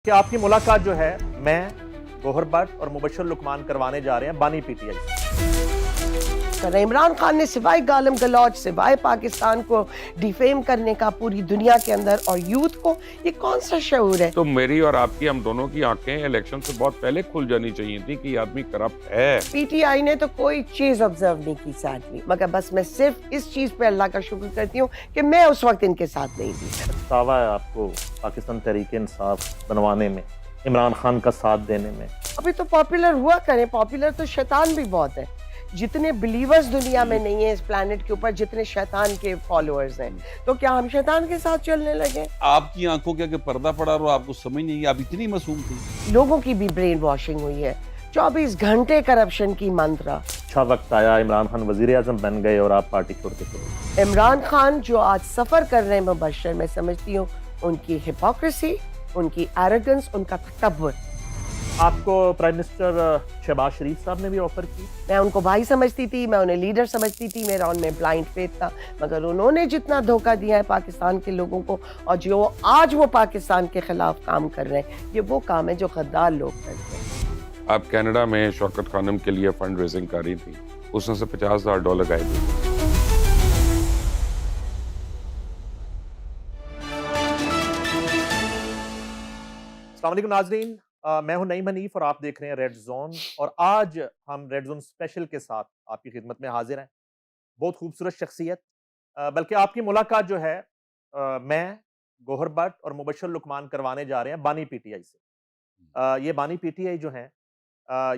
कि आपकी मुलाकात जो है मैं, गौहर भट्ट और मुबश्शिर लुकमान करवाने जा रहे हैं बानी पीटीआई से। इमरान खान ने सिवाय गालिम गलौज, सिवाय पाकिस्तान को डिफेम करने का पूरी दुनिया के अंदर और यूथ को, ये कौन सा शऊर है? तो मेरी और आपकी, हम दोनों की आंखें इलेक्शन से बहुत पहले खुल जानी चाहिए थी कि ये आदमी करप्ट है। पीटीआई ने तो कोई चीज ऑब्जर्व नहीं की सैडली, मगर बस मैं सिर्फ इस चीज पे अल्लाह का शुक्र करती हूँ कि मैं उस वक्त इनके साथ नहीं थी। पछतावा है आपको पाकिस्तान तहरीक इंसाफ बनवाने में, इमरान खान का साथ देने में। अभी तो पॉपुलर हुआ करें, पॉपुलर तो शैतान भी बहुत है। जितने बिलीवर्स दुनिया में नहीं है इस प्लेनेट के ऊपर, जितने शैतान के फॉलोअर्स हैं, तो क्या हम शैतान के साथ चलने लगे? आपकी आंखों के आगे पर्दा पड़ा और आपको समझ नहीं, आप इतनी मासूम थी। लोगों की भी ब्रेन वॉशिंग हुई है। 24 घंटे करप्शन की मंत्रा। अच्छा वक्त आया, इमरान खान वजीर आजम बन गए और आप पार्टी छोड़ के चले। इमरान खान जो आज सफर कर रहे हैं मुबश्शिर, मैं समझती हूँ उनकी हिपोक्रेसी, उनकी एरोगेंस, उनका तकब्बुर। आपको प्राइम मिनिस्टर शहबाज शरीफ साहब ने भी ऑफर की। मैं उनको भाई समझती थी, मैं उन्हें लीडर समझती थी, मेरा उनमें ब्लाइंड फेथ था, मगर उन्होंने जितना धोखा दिया है पाकिस्तान के लोगों को, और जो आज वो पाकिस्तान के खिलाफ काम कर रहे हैं, ये वो काम है जो गद्दार लोग करते हैं। आप कनाडा में शौकत खानम के लिए फंड रेजिंग कर रही थी, उसने से $50,000 गाए थे। अस्सलाम वालेकुम नाजरीन, मैं हूं नईम हनीफ और आप देख रहे हैं रेड जोन। और आज हम रेड जोन स्पेशल के साथ आपकी खिदमत में हाजिर हैं। बहुत खूबसूरत शख्सियत, बल्कि आपकी मुलाकात जो है मैं, गौहर भट्ट और मुबश्शिर लुकमान करवाने जा रहे हैं बानी पीटीआई से। ये बानी पीटीआई जो है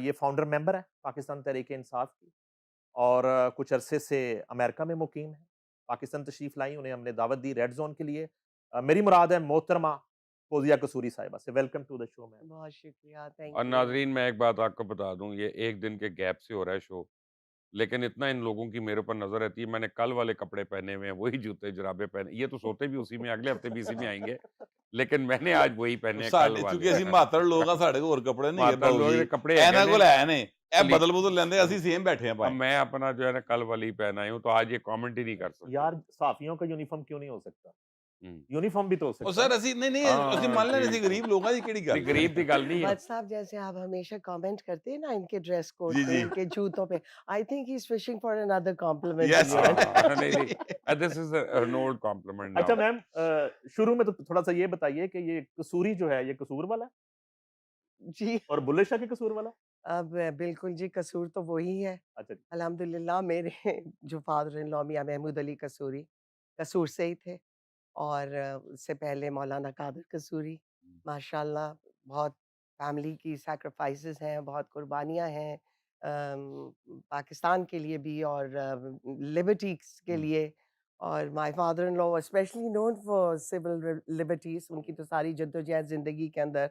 ये फाउंडर मेंबर है पाकिस्तान तहरीक इंसाफ की, और कुछ अरसे से अमेरिका में मुकीम है। पाकिस्तान तशरीफ लाई, उन्हें हमने दावत दी रेड जोन के लिए। मेरी मुराद है मोहतरमा फौजिया कसूरी साहिबा से। Welcome to the show ma'am. बहुत शुक्रिया, और थैंक यू। नाजरीन, मैं एक बात आपको बता दूं, ये एक दिन के गैप से हो रहा है शो, लेकिन इतना इन लोगों की मेरे ऊपर नजर रहती है। मैंने कल वाले कपड़े पहने हुए हैं, वही जूते जुराबे पहने, ये तो सोते भी उसी में, अगले हफ्ते भी इसी में आएंगे, लेकिन मैंने आज वही पहने हैं कल साढ़े चूंकि वाले। ਅਸੀਂ ਮਾਤੜ ਲੋਕ ਆ, ਸਾਡੇ ਕੋਲ ਹੋਰ ਕੱਪੜੇ ਨਹੀਂ ਹੈ माता ਬਾਊ लोग जी। ने कपड़े ਇਹਨਾਂ है ਕੋਲ ਹੈ ਨੇ, ਇਹ ने ਬਦਲ ਲੈਂਦੇ, ਅਸੀਂ ਸੇਮ बैठे हैं अब पाए। मैं अपना जो है ना कल वाली पहना ही हूँ, तो आज ये कमेंट ही नहीं कर सकता। यार साफियों का यूनिफॉर्म क्यों नहीं हो सकता? हम्म। यूनिफॉर्म भी तो हो ਉਹ सकता है ਸਰ ना। ਅਸੀਂ नहीं ਅਸੀਂ हाँ ਮੰਨ ਲੈਣੇ, ठीक ਅਸੀਂ है। गरीब लोग ਆ, ਦੀ ਕਿਹੜੀ नहीं, ਗੱਲ है। गरीब की गल नहीं है। भट्ट साहब, जैसे आप हमेशा कमेंट करते हैं ना इनके ड्रेस कोड जी पे, जी इनके जूतों पे, I think he is fishing for another compliment yes in the हाँ, नहीं एंड। नहीं, this is an old compliment अच्छा नाउ। मैम, शुरू में तो थोड़ा सा ये बताइए कि ये कसूरी जो है ये कसूर वाला है जी। और बुल्ले शाह के कसूर वाला है? अब बिल्कुल जी, कसूर तो वही है। अच्छा जी। अल्हम्दुलिल्लाह मेरे जो फादर इन लॉ मियां महमूद अली कसूरी कसूर से ही थे, और उससे पहले मौलाना कादिर कसूरी। माशाल्लाह, बहुत फैमिली की सैक्रिफाइसेस हैं, बहुत कुर्बानियाँ हैं, पाकिस्तान के लिए भी और लिबर्टीज़ के लिए। और my father in law especially known for civil liberties, उनकी तो सारी जद्दोजहद ज़िंदगी के अंदर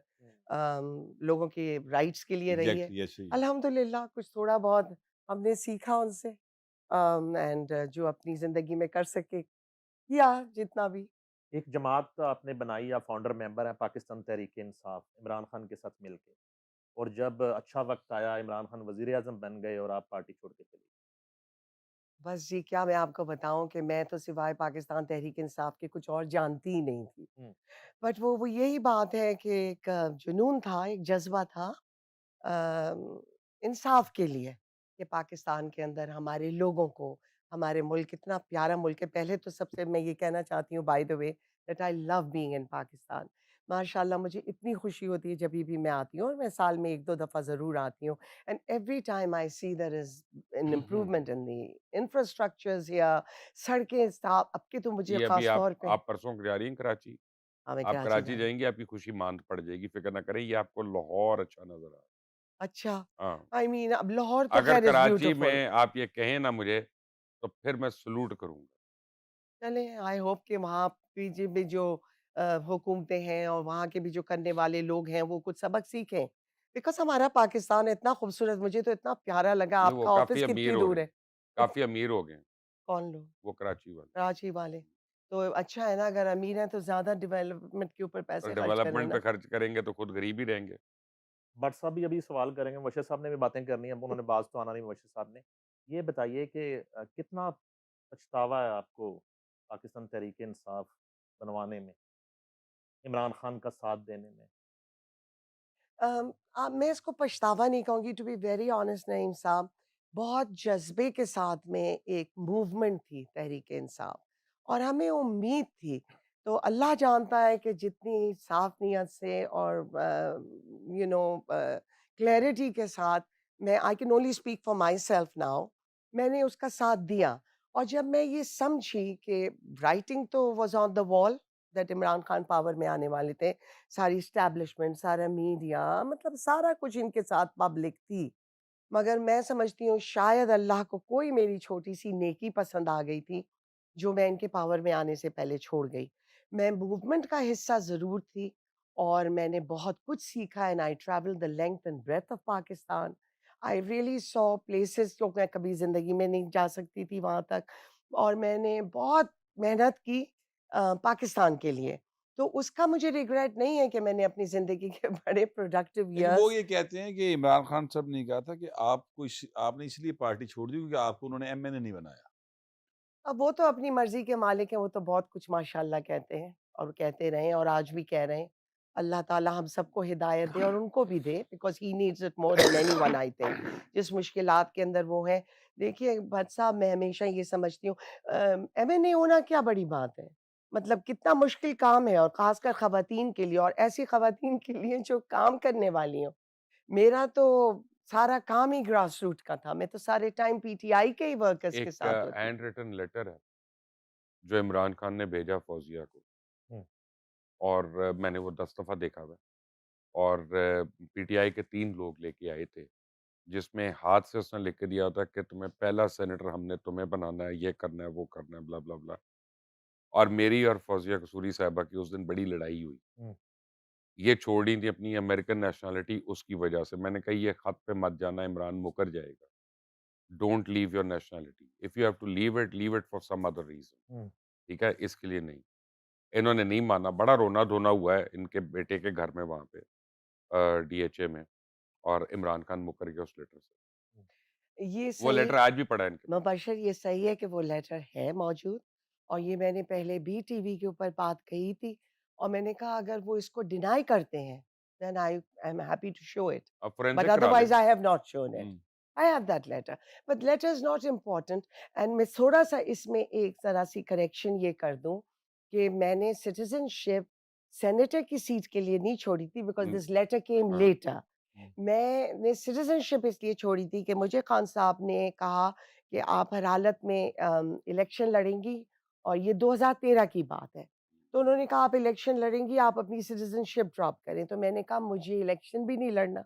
लोगों के राइट्स के लिए रही है। Exactly yes. अल्हम्दुलिल्लाह कुछ थोड़ा बहुत हमने सीखा उनसे, एंड जो अपनी ज़िंदगी में कर सके किया जितना भी। एक जमात आपने बनाई, या फाउंडर मेंबर है पाकिस्तान तहरीक इंसाफ इमरान खान के साथ मिलके, और जब अच्छा वक्त आया इमरान खान वजीर आजम बन गए और आप पार्टी छोड़ के चली। बस जी, क्या मैं आपको बताऊँ कि मैं तो सिवाय पाकिस्तान तहरीक इंसाफ के कुछ और जानती ही नहीं थी। हम्म, बट वो यही बात है कि एक जुनून था, एक जज़्बा था इंसाफ के लिए, कि पाकिस्तान के अंदर हमारे लोगों को, हमारे मुल्क इतना प्यारा मुल्क है। पहले तो सबसे मैं ये कहना चाहती हूँ bye the way that I love being in Pakistan. माशाल्लाह, मुझे इतनी खुशी होती है जभी भी मैं आती हूँ, और मैं साल में 1-2 दफ़ा ज़रूर आती हूँ, and every time I see there is an improvement in the infrastructures here. सड़कें साफ अब के तो मुझे ये अभी ख़ास तौर पे। आप परसों जा रही हैं कराची। हाँ, मैं आप कराची कराची जा रही हूँ। जाएंगी, आपकी खुशी मांद पड़ जाएगी, फिक्र ना करें, ये आपको लाहौर अच्छा नजर आ अच्छा, रहा है। हाँ, आई मीन अब लाहौर तो अगर ख़ैर इज़ कराची ब्यूटीफुल। में आप ये कहें ना मुझे, तो फिर मैं सलूट करूंगा। चलें, आई होप कि वहाँ की भी जो हुकूमतें हैं और वहाँ के भी जो करने वाले लोग हैं, वो कुछ सबक सीखें। बिकॉज़ हमारा पाकिस्तान इतना खूबसूरत, मुझे तो इतना प्यारा लगा। नहीं, वो आपका ऑफ़िस काफी अमीर कितनी हो दूर गए, है? तो काफी अमीर हो गए, कौन लोग? वो कराची वाले। कराची वाले। तो अच्छा है ना, अगर अमीर हैं तो ज़्यादा डेवलपमेंट के ऊपर और पैसे खर्च करें डेवलपमेंट पे ना। खर्च करेंगे तो खुद गरीब ही रहेंगे। भट्ट साहब भी अभी सवाल करेंगे, मुबश्शिर साहब ने भी बातें करनी है, अब उन्होंने बाज तो आना नहीं मुबश्शिर साहब ने। ये बताइए कि कितना पछतावा है आपको पाकिस्तान तहरीक इंसाफ बनवाने में, इमरान खान का साथ देने में? मैं इसको पछतावा नहीं कहूँगी, to be very honest Naeem साहब, बहुत जज़्बे के साथ में एक मूवमेंट थी तहरीक इंसाफ और हमें उम्मीद थी। तो अल्लाह जानता है कि जितनी साफ़ नीयत से और क्लैरिटी के साथ, मैं I can only speak for my self now, मैंने उसका साथ दिया। और जब मैं ये समझी कि राइटिंग तो was on the wall that Imran Khan power में आने वाले थे, सारी एस्टैब्लिशमेंट, सारा मीडिया, मतलब सारा कुछ इनके साथ पब्लिक थी। मगर मैं समझती हूँ शायद अल्लाह को कोई मेरी छोटी-सी नेकी पसंद आ गई थी, जो मैं इनके पावर में आने से पहले छोड़ गई। मैं मूवमेंट का हिस्सा ज़रूर थी और मैंने बहुत कुछ सीखा and I travelled the length and breadth of Pakistan. I really saw places जो मैं कभी ज़िंदगी में नहीं जा सकती थी वहाँ तक, और मैंने बहुत मेहनत की पाकिस्तान के लिए। तो उसका मुझे रिग्रेट नहीं है कि मैंने अपनी ज़िंदगी के बड़े प्रोडक्टिव लेकिन वो इयर्स। ये कहते हैं कि इमरान खान साहब ने कहा था कि आपने इसलिए पार्टी छोड़ दी क्योंकि आपको उन्होंने एमएनए नहीं बनाया। अब वो तो अपनी मर्ज़ी के मालिक हैं, वो तो बहुत कुछ माशाअल्लाह कहते हैं और कहते रहे हैं और आज भी कह रहे हैं। अल्लाह ताला हम सबको हिदायत दे और उनको भी दे, because he needs it more than anyone I think. जिस मुश्किलात के अंदर वो हैं, देखिए भट्ट साहब, मैं हमेशा ये समझती हूँ एमएनए होना क्या बड़ी बात है? मतलब कितना मुश्किल काम है, और ख़ासकर ख़वातीन के लिए, और ऐसी ख़वातीन के लिए जो काम करने वाली हों। मेरा तो सारा काम ही ग्रास रूट का था, मैं तो सारे टाइम पीटीआई के ही वर्कर्स के एक साथ होती थी। हैंड रिटन लेटर है जो इमरान खान ने भेजा फौजिया को, हुँ। और मैंने वो 10 दफ़ा देखा हुआ है, और पीटीआई के 3 लोग लेके आए थे, जिसमें हाथ से उसने लिख के दिया होता है कि तुम्हें पहला सेनेटर हमने तुम्हें बनाना है, ये करना है, वो करना है, ब्ला, ब्ला, ब्ला। और मेरी और फौजिया कसूरी साहिबा की उस दिन बड़ी लड़ाई हुई। हुँ। ये छोड़ रही थी अपनी अमेरिकन नेशनैलिटी उसकी वजह से। मैंने कहा ये खत पे मत जाना, इमरान मुकर जाएगा। Don't leave your nationality. If you have to leave it for some other reason. Hmm. ठीक है? इसके लिए नहीं। इन्होंने नहीं माना, बड़ा रोना-धोना हुआ है इनके बेटे के घर में वहाँ पे डीएचए में, और इमरान खान मुकर गया उस लेटर से। ये वो सही लेटर आज भी पड़ा है इनके पास। मुबशर, ये सही है कि वो लेटर है मौजूद, और ये मैंने पहले भी टीवी के ऊपर बात कही थी, और मैंने कहा अगर वो इसको डिनाई करते हैं, then I am happy to show it, अब बट फोरेंसिक करा लें। Otherwise I have not shown it. Hmm. I have that letter, but letter is not important. And मैं थोड़ा सा इसमें एक जरा सी करेक्शन ये कर दूं कि मैंने सिटीजनशिप सेनेटर की सीट के लिए नहीं छोड़ी थी, बिकॉज हुँ, दिस लेटर केम हाँ। लेटर। हुँ, मैंने सिटीजनशिप इसलिए छोड़ी थी कि मुझे खान साहब ने कहा कि आप हर हालत में इलेक्शन लड़ेंगी, और ये 2013 की बात है। तो उन्होंने कहा आप इलेक्शन लड़ेंगी, आप अपनी सिटीजनशिप ड्रॉप करें। तो मैंने कहा मुझे इलेक्शन भी नहीं लड़ना,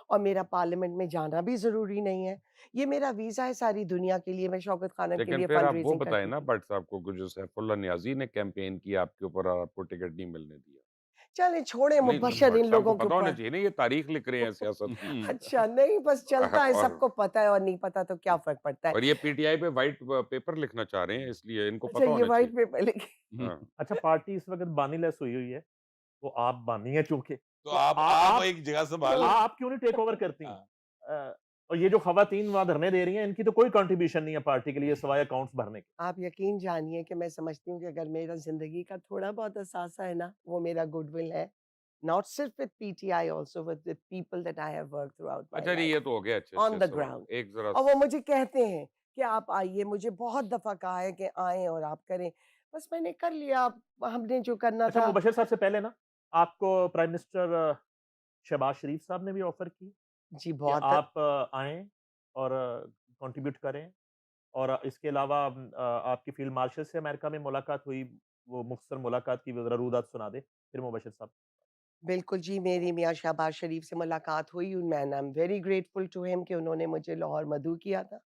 और मेरा पार्लियामेंट में जाना भी ज़रूरी नहीं है। ये मेरा वीज़ा है सारी दुनिया के लिए, मैं शौकत खानम के लेकिन लिए फिर फंड आप वो रेज़िंग बताएँ करती ना थी। भट्ट साहब को कि जो सैफुल्लाह नियाज़ी ने कैंपेन किया आपके ऊपर और आपको टिकट नहीं मिलने दिया। चलें छोड़ें, नहीं, मुबशर भट्ट इन साहब को लोगों के पता होना ऊपर। चाहिए ना, ये तारीख लिख रहे हैं सियासत की। अच्छा, नहीं बस चलता है, और सबको पता है, और नहीं पता तो क्या फ़र्क पड़ता है। और ये पीटीआई पे व्हाइट पेपर लिखना चाह रहे हैं, इसलिए इनको अच्छा, पता ये होना चाहिए। व्हाइट पेपर लिख हाँ। अच्छा, पार्टी इस वक़्त बानी-लेस हुई हुई है, वो आप बानी हैं चूँकि, तो तो आप आप एक जगह तो सँभाल लें। आप क्यों नहीं टेक ओवर करती? हाँ। और ये जो ख़वातीन वहाँ धरने दे रही हैं, इनकी तो कोई कंट्रीब्यूशन नहीं है पार्टी के लिए सिवाय अकाउंट्स भरने के। आप यकीन जानिए कि मैं समझती हूँ कि अगर मेरा ज़िंदगी का थोड़ा बहुत असासा है ना, वो मेरा गुडविल है। नॉट सिर्फ with PTI, also with people that I have worked through out my अच्छा जी, लाइफ ये तो हो गए ऑन अच्छे-अच्छे द सवाल। ग्राउंड। एक ज़रा और वो मुझे कहते हैं कि आप आइए, मुझे बहुत दफ़ा कहा है कि आएँ और आप करें। बस मैंने कर लिया, हमने जो करना अच्छा, था। मुबशिर साहब से पहले ना, आपको प्राइम मिनिस्टर शहबाज शरीफ साहब ने भी ऑफ़र की जी, कि बहुत आप आएँ और कंट्रीब्यूट करें, और इसके अलावा आपकी फ़ील्ड मार्शल से अमेरिका में मुलाकात हुई, वो मुख्तसर मुलाकात की ज़रा रुदात सुना दें, फिर मुबशिर साहब। बिल्कुल जी, मेरी मियाँ शहबाज शरीफ से मुलाकात हुई, and I am very grateful to him कि उन्होंने मुझे लाहौर मदऊ किया था।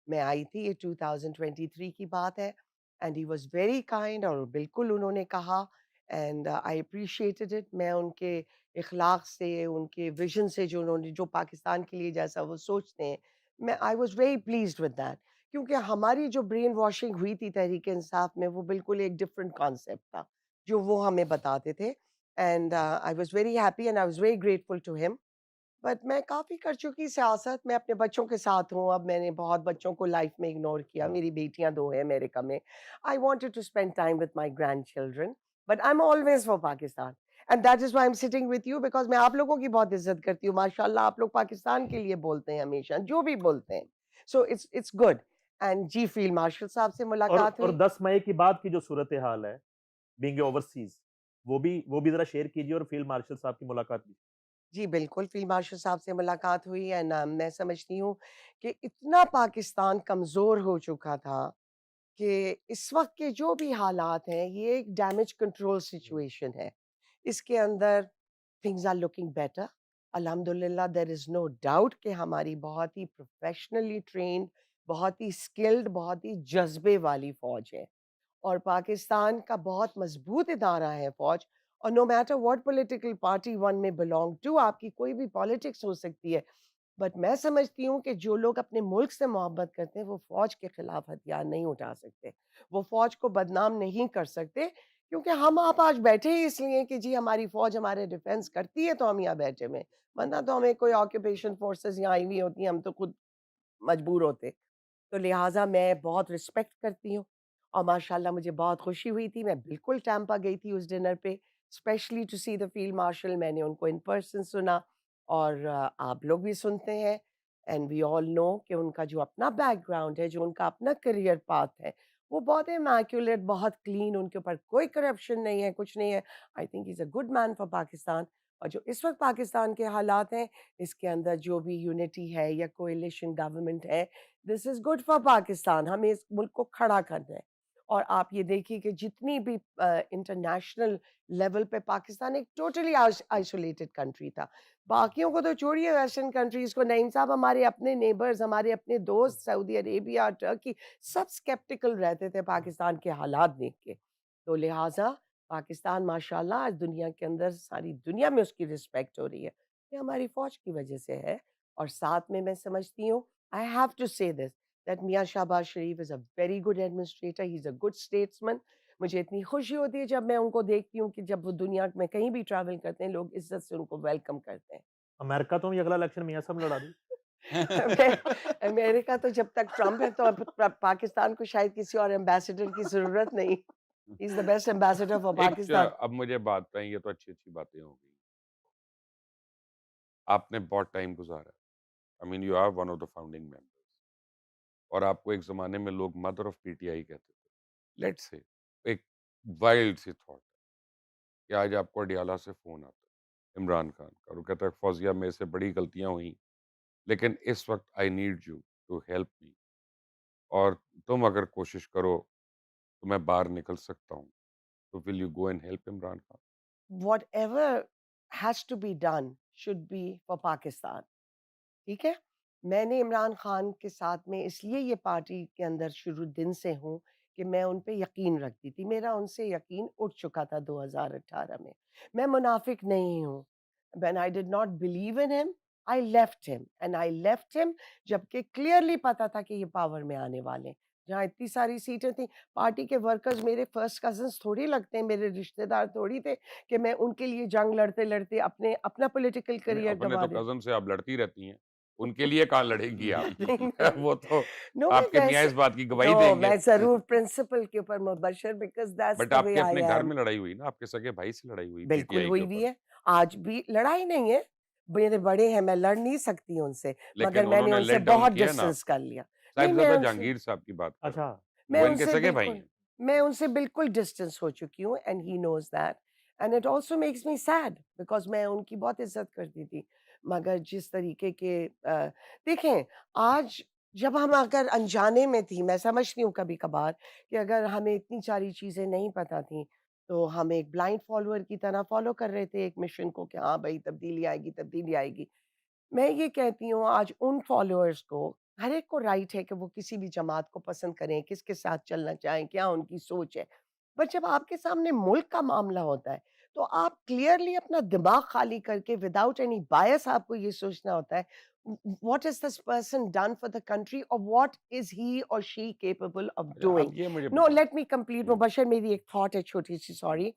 मैं आई थी, ये 2023 की बात है, and he was very kind, और बिल्कुल उन्होंने कहा, एंड आई एप्रिशिएटेड इट। मैं उनके इखलाक से, उनके विज़न से, जो उन्होंने जो पाकिस्तान के लिए जैसा वो सोचते हैं, मैं I was very pleased with that. क्योंकि हमारी जो ब्रेन वॉशिंग हुई थी तहरीक इंसाफ में, वो बिल्कुल एक डिफरेंट कॉन्सेप्ट था, जो वो हमें बताते थे। And I was very happy and I was very grateful to him. But मैं काफ़ी कर चुकी सियासत, मैं अपने बच्चों के साथ हूँ, अब मैंने बहुत बच्चों को लाइफ में इग्नोर किया, मेरी बेटियाँ 2 हैं अमेरिका में। I wanted to spend time with my grandchildren, but I am always for Pakistan, and that is why I am sitting with you, because मैं आप लोगों की बहुत इज्जत करती हूँ माशाल्लाह। आप लोग पाकिस्तान के लिए बोलते हैं हमेशा, जो भी बोलते हैं, सो इट्स गुड। एंड जी फील्ड मार्शल साहब से मुलाकात और हुई। 10 मई की बाद की जो सूरत हाल है, बीइंग ओवरसीज, वो भी जरा शेयर कीजिए, और फील्ड मार्शल साहब की मुलाकात भी। जी, बिल्कुल, फ़ील्ड मार्शल साहब से मुलाकात हुई एंड मैं समझती हूँ कि इतना पाकिस्तान कमज़ोर हो चुका था कि इस वक़्त के जो भी हालात हैं, ये एक डैमेज कंट्रोल सिचुएशन है। इसके अंदर थिंग्स आर लुकिंग बेटर। अल्हम्दुलिल्लाह देयर इज़ नो डाउट कि हमारी बहुत ही प्रोफ़ेशनली ट्रेन्ड, बहुत ही स्किल्ड, बहुत ही जज़्बे वाली फ़ौज है। और पाकिस्तान का बहुत मजबूत इदारा है फ़ौज। और no matter what political party one में बिलोंग टू, आपकी कोई भी पॉलिटिक्स हो सकती है, बट मैं समझती हूँ कि जो लोग अपने मुल्क से मोहब्बत करते हैं वो फ़ौज के खिलाफ हथियार नहीं उठा सकते, वो फ़ौज को बदनाम नहीं कर सकते, क्योंकि हम आप आज बैठे ही इसलिए कि जी हमारी फ़ौज हमारे डिफेंस करती है तो हम यहाँ बैठे हुए हैं, वरना तो हमें कोई ऑक्यूपेशन फोर्सेस यहाँ आई हुई होती, हम तो खुद मजबूर होते। तो लिहाजा मैं बहुत रिस्पेक्ट करती हूँ और माशाल्लाह मुझे बहुत खुशी हुई थी। मैं बिल्कुल टैम्पा गई थी उस डिनर पे, especially to see the field marshal. मैंने उनको इन पर्सन सुना और आप लोग भी सुनते हैं एंड वी ऑल नो कि उनका जो अपना बैकग्राउंड है, जो उनका अपना करियर पाथ है, वो बहुत इमैक्युलेट, बहुत क्लीन, उनके ऊपर कोई करप्शन नहीं है, कुछ नहीं है। आई think he is a good man for Pakistan. और जो इस वक़्त पाकिस्तान के हालात हैं, इसके अंदर जो भी यूनिटी है या कोएलिशन गवर्नमेंट है, this is good for Pakistan. हमें इस मुल्क को खड़ा करना है। और आप ये देखिए कि जितनी भी इंटरनेशनल लेवल पे पाकिस्तान एक टोटली आइसोलेटेड कंट्री था। बाकियों को तो छोड़िए, वेस्टर्न कंट्रीज को, नईम साहब, हमारे अपने नेबर्स, हमारे अपने दोस्त सऊदी अरेबिया, टर्की, सब स्केप्टिकल रहते थे पाकिस्तान के हालात देख के। तो लिहाजा पाकिस्तान माशाल्लाह आज दुनिया के अंदर, सारी दुनिया में उसकी रिस्पेक्ट हो रही है, ये हमारी फौज की वजह से है। और साथ में मैं समझती हूँ, I have to say this, that Mian Shahbaz Sharif is a very good administrator, he's a good statesman. मुझे इतनी खुशी होती है जब मैं उनको देखती हूँ कि जब वो दुनिया में कहीं भी ट्रैवल करते हैं, लोग इज़्ज़त से उनको वेलकम करते हैं। अमेरिका तो भी अगला इलेक्शन मियाँ साहब लड़ा दी। अमे अमेरिका तो जब तक ट्रम्प है तो अब पाकिस्तान को शायद किसी और एम्बेसडर की ज़रूरत नहीं। He is the best ambassador for Pakistan. अब मुझे बात बताएं, ये तो अच्छी अच्छी बातें हो गई, आपने बहुत टाइम गुजारा, I mean you are one of the founding members, और आपको एक ज़माने में लोग मदर ऑफ पीटीआई कहते थे। लेट्स से एक वाइल्ड सी थॉट कि आज आपको अडियाला से फ़ोन आता है, इमरान खान का, और वो कहता है फौजिया मेरे से बड़ी गलतियाँ हुई, लेकिन इस वक्त I need you to help me, और तुम अगर कोशिश करो तो मैं बाहर निकल सकता हूँ, तो will you go and help Imran Khan? Whatever has to be done should be for Pakistan. ठीक है? मैंने इमरान खान के साथ में इसलिए ये पार्टी के अंदर शुरू दिन से हूँ कि मैं उन पे यकीन रखती थी। मेरा उनसे यकीन उठ चुका था 2018 में। मैं मुनाफ़िक नहीं हूँ। When I did not believe in him, I left him and I left him जबकि क्लियरली पता था कि ये पावर में आने वाले हैं। जहाँ इतनी सारी सीटें थी, पार्टी के वर्कर्स मेरे फर्स्ट कज़िन्स थोड़ी लगते हैं, मेरे रिश्तेदार थोड़ी थे कि मैं उनके लिए जंग लड़ते-लड़ते अपना पॉलिटिकल नहीं, करियर अपने गँवा तो दूँ। कज़न से आप लड़ती रहती हैं, उनके लिए कहाँ लड़ेंगी आप? नहीं, नहीं। वो तो नो मैं आपके मियाँ वैसे इस बात की गवाही नो देंगे। मैं ज़रूर प्रिंसिपल के ऊपर Mubashar, because that's but the way आपके आई अपने घर एम। में लड़ाई हुई ना, आपके सगे भाई से लड़ाई हुई बिल्कुल पीटीआई के हुई भी ऊपर। है। आज भी लड़ाई नहीं है, मेरे बड़े हैं, मैं लड़ नहीं सकती उनसे, मगर लेकिन मैंने उन्होंने उनसे लेट डाउन बहुत किया ना डिस्टेंस आपको। कर लिया। नहीं, साहिबज़ादा जहांगीर साहब की बात कर रहा अच्छा। हूँ, मैं वो इनके उनसे सगे भाई बिल्कुल हैं। मैं उनसे बिल्कुल डिस्टेंस हो चुकी हूँ and he knows that and it also makes me sad because मैं उनकी बहुत इज़्ज़त करती थी। मगर जिस तरीके के देखें, आज जब हम अगर अनजाने में थी, मैं समझती हूँ कभी-कभार कि अगर हमें इतनी सारी चीज़ें नहीं पता थी, तो हम एक ब्लाइंड फॉलोअर की तरह फॉलो कर रहे थे एक मिशन को कि हाँ भाई तब्दीली आएगी, तब्दीली आएगी। मैं ये कहती हूँ आज उन फॉलोअर्स को, हर एक को राइट है कि वो किसी भी जमात को पसंद करें, किसके साथ चलना चाहें, क्या उनकी सोच है। बट जब आपके सामने मुल्क का मामला होता है, तो आप क्लियरली अपना दिमाग खाली करके विदाउट एनी बायस आपको ये सोचना होता है, what is this person done for the country और व्हाट इज़ ही और शी कैपेबल ऑफ अच्छा, डूइंग। अब ये मुझे नो बताएँ। लेट मी कंप्लीट हुँ, मुबशर, मेरी एक थॉट है छोटी-सी, हुँ, सॉरी।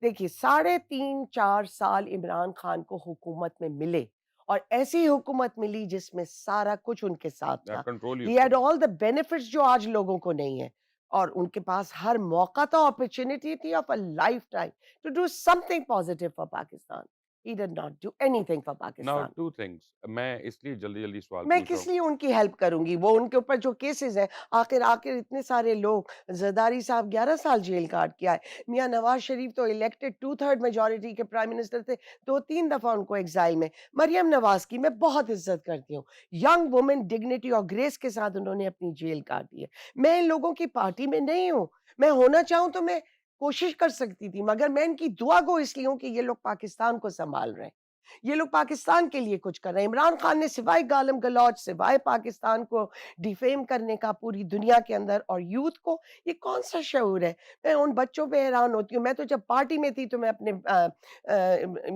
देखिए, साढ़े 3-4 साल इमरान खान को हुकूमत में मिले और ऐसी हुकूमत मिली जिसमें सारा कुछ उनके साथ था। कंट्रोल ही ही उसका हैड था। ऑल द बेनिफिट्स जो आज लोगों को नहीं है। और उनके पास हर मौका था, अपॉर्च्युनिटी थी of a lifetime to do something positive for Pakistan. He did not do anything for now Pakistan. 2 things, मैं इसलिए जल्दी-जल्दी सवाल मैं पूछ रहा किस हूँ। लिए उनकी हेल्प करूँगी? वो उनके ऊपर जो केसेज़ हैं, आखिर आखिर इतने सारे लोग, ज़रदारी साहब 11 साल जेल काट के आए। मियाँ नवाज़ शरीफ तो इलेक्टेड 2/3 मेजॉरिटी के प्राइम मिनिस्टर थे, 2-3 दफ़ा उनको एक्साइल में। मरियम नवाज़ की मैं बहुत इज़्ज़त करती हूँ। यंग वुमन डिग्निटी और ग्रेस के साथ उन्होंने अपनी जेल काटी है। मैं इन लोगों की पार्टी में नहीं हूँ। मैं होना चाहूँ तो मैं कोशिश कर सकती थी, मगर मैं इनकी दुआ गो इसलिए हूँ कि ये लोग पाकिस्तान को सँभाल रहे हैं। ये लोग पाकिस्तान के लिए कुछ कर रहे हैं। इमरान खान ने सिवाय गालम गलौज, सिवाय पाकिस्तान को डिफेम करने का पूरी दुनिया के अंदर और यूथ को, ये कौन-सा शऊर है? मैं उन बच्चों पे हैरान होती हूँ। मैं तो जब पार्टी में थी तो मैं अपने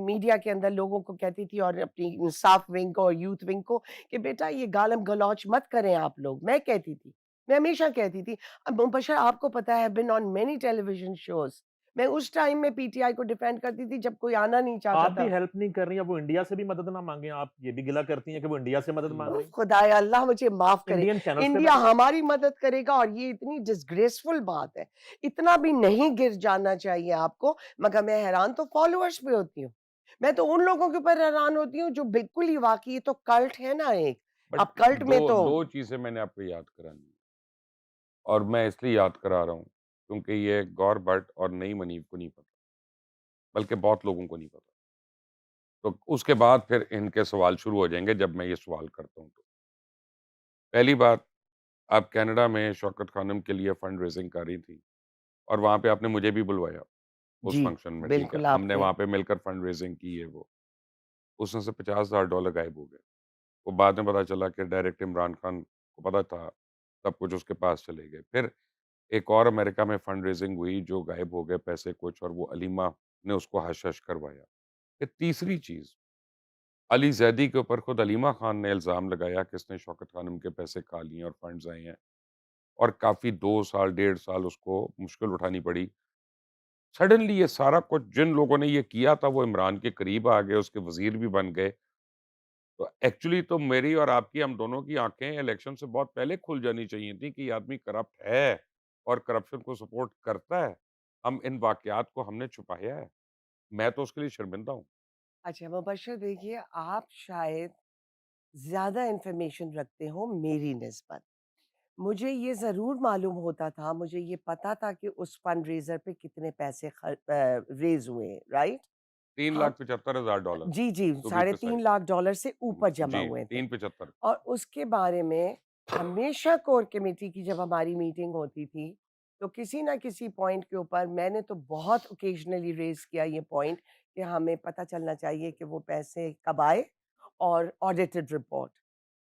मीडिया के अंदर लोगों को कहती थी और अपनी साफ विंग को और यूथ विंग को कि बेटा ये गालम गलौज मत करें आप लोग। मैं कहती थी, मैं हमेशा कहती थी। अब मुबशर आपको पता है, I have been on many television shows. मैं उस टाइम में पीटीआई को डिफेंड करती थी जब कोई आना नहीं चाहता आप भी था। हेल्प नहीं कर रही हैं, वो इंडिया से भी मदद ना माँगे, आप ये भी गिला करती हैं कि वो इंडिया से मदद माँग रही हैं। खुदाया अल्लाह मुझे माफ करे। इंडियन चैनल्स पे इंडिया बैठे हमारी मदद करेगा और ये इतनी डिसग्रेसफुल बात है। इतना भी नहीं गिर जाना चाहिए आपको, मगर मैं हैरान तो फॉलोअर्स पे होती हूँ। मैं तो उन लोगों के ऊपर हैरान होती हूँ जो बिल्कुल ही वाक़ई, ये तो कल्ट है ना एक। बट अब कल्ट 2 में तो 2 चीज़ें मैंने आपको याद करानी है, और मैं इसलिए याद करा रहा हूँ क्योंकि ये गौर भट्ट और नईम मनीब को नहीं पता, बल्कि बहुत लोगों को नहीं पता। तो उसके बाद फिर इनके सवाल शुरू हो जाएँगे जब मैं ये सवाल करता हूँ तो। पहली बात, आप कनाडा में शौकत खानम के लिए फंड रेज़िंग कर रही थी और वहाँ पे आपने मुझे भी बुलवाया उस जी, फंक्शन में, ठीक है? बिल्कुल हमने आपने। वहाँ पे मिलकर फंड रेज़िंग की है वो। उसमें से $50,000 गायब हो गए। वो बाद में पता चला कि डायरेक्ट इमरान खान को पता था, सब कुछ उसके पास चले गए। फिर एक और अमेरिका में फंड रेज़िंग हुई जो गायब हो गए पैसे कुछ, और वो अलीमा ने उसको हश-हश करवाया। फिर तीसरी चीज़, अली ज़ैदी के ऊपर खुद अलीमा खान ने इल्ज़ाम लगाया कि इसने शौकत खानम के पैसे खा लिए और फंड्स आए हैं, और काफ़ी 2 साल, 1.5 साल उसको मुश्किल उठानी पड़ी। सडनली ये सारा कुछ जिन लोगों ने ये किया था वो इमरान के करीब आ गए, उसके वज़ीर भी बन गए। तो एक्चुअली तो मेरी और आपकी, हम दोनों की आँखें इलेक्शन से बहुत पहले खुल जानी चाहिए थी कि ये आदमी करप्ट है और करप्शन को सपोर्ट करता है। हम इन वाक़यात को हमने छुपाया है। मैं तो उसके लिए शर्मिंदा हूँ। अच्छा मुबशर देखिए, आप शायद ज़्यादा इन्फॉर्मेशन रखते हो मेरी निस्बत। मुझे ये ज़रूर मालूम होता था, मुझे ये पता था कि उस फंड-रेज़र पे कितने पैसे रेज़ हुए हैं, राइट? हाँ, $3,75,000 जी, जी, टू बी साढ़े 3 प्रिसाइज़। लाख डॉलर से ऊपर जमा जी, हुए थे। 375। और उसके बारे में हमेशा कोर कमेटी की जब हमारी मीटिंग होती थी, तो किसी ना किसी पॉइंट के ऊपर मैंने तो बहुत ओकेजनली रेज़ किया ये पॉइंट कि हमें पता चलना चाहिए कि वो पैसे कब आए और ऑडिटेड रिपोर्ट।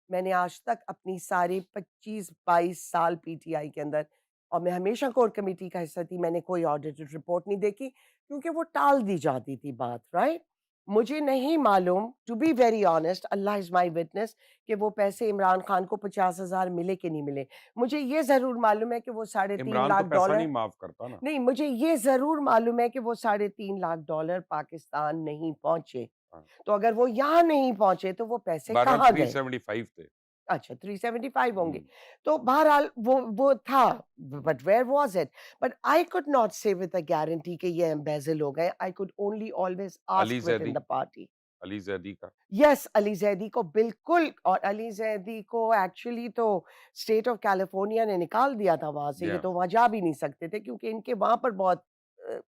मैंने आज तक अपनी सारी 25-22 साल पीटीआई के अंदर, और मैं हमेशा कोर कमेटी का हिस्सा थी, मैंने कोई ऑडिटेड रिपोर्ट नहीं देखी क्योंकि वो टाल दी जाती थी बात, राइट? मुझे नहीं मालूम, to be very honest, Allah is my witness, कि वो पैसे इमरान खान को 50,000 मिले कि नहीं मिले। मुझे ये ज़रूर मालूम है कि वो साढ़े 3 इमरान तो लाख पैसा नहीं डॉलर, माफ़ करता ना। नहीं, मुझे ये ज़रूर मालूम है कि वो साढ़े 3 लाख डॉलर पाकिस्तान नहीं पहुँचे। हाँ, तो अगर वो यहाँ नहीं पहुँचे तो वो पैसे बहरहाल कहाँ गए? 375 थे। अच्छा 375 होंगे। हुँ। तो बहरहाल वो था, but where was it? But I could not say with a guarantee कि ये एम्बेज़ल हो गए। I could only always Ali ask with in Zaidi, the party. Ali Zaidi का। यस, अली ज़ैदी को बिल्कुल, और अली ज़ैदी को एक्चुअली तो स्टेट ऑफ कैलिफ़ोर्निया ने निकाल दिया था वहाँ से, ये या तो वहाँ जा भी नहीं सकते थे क्योंकि इनके वहाँ पर बहुत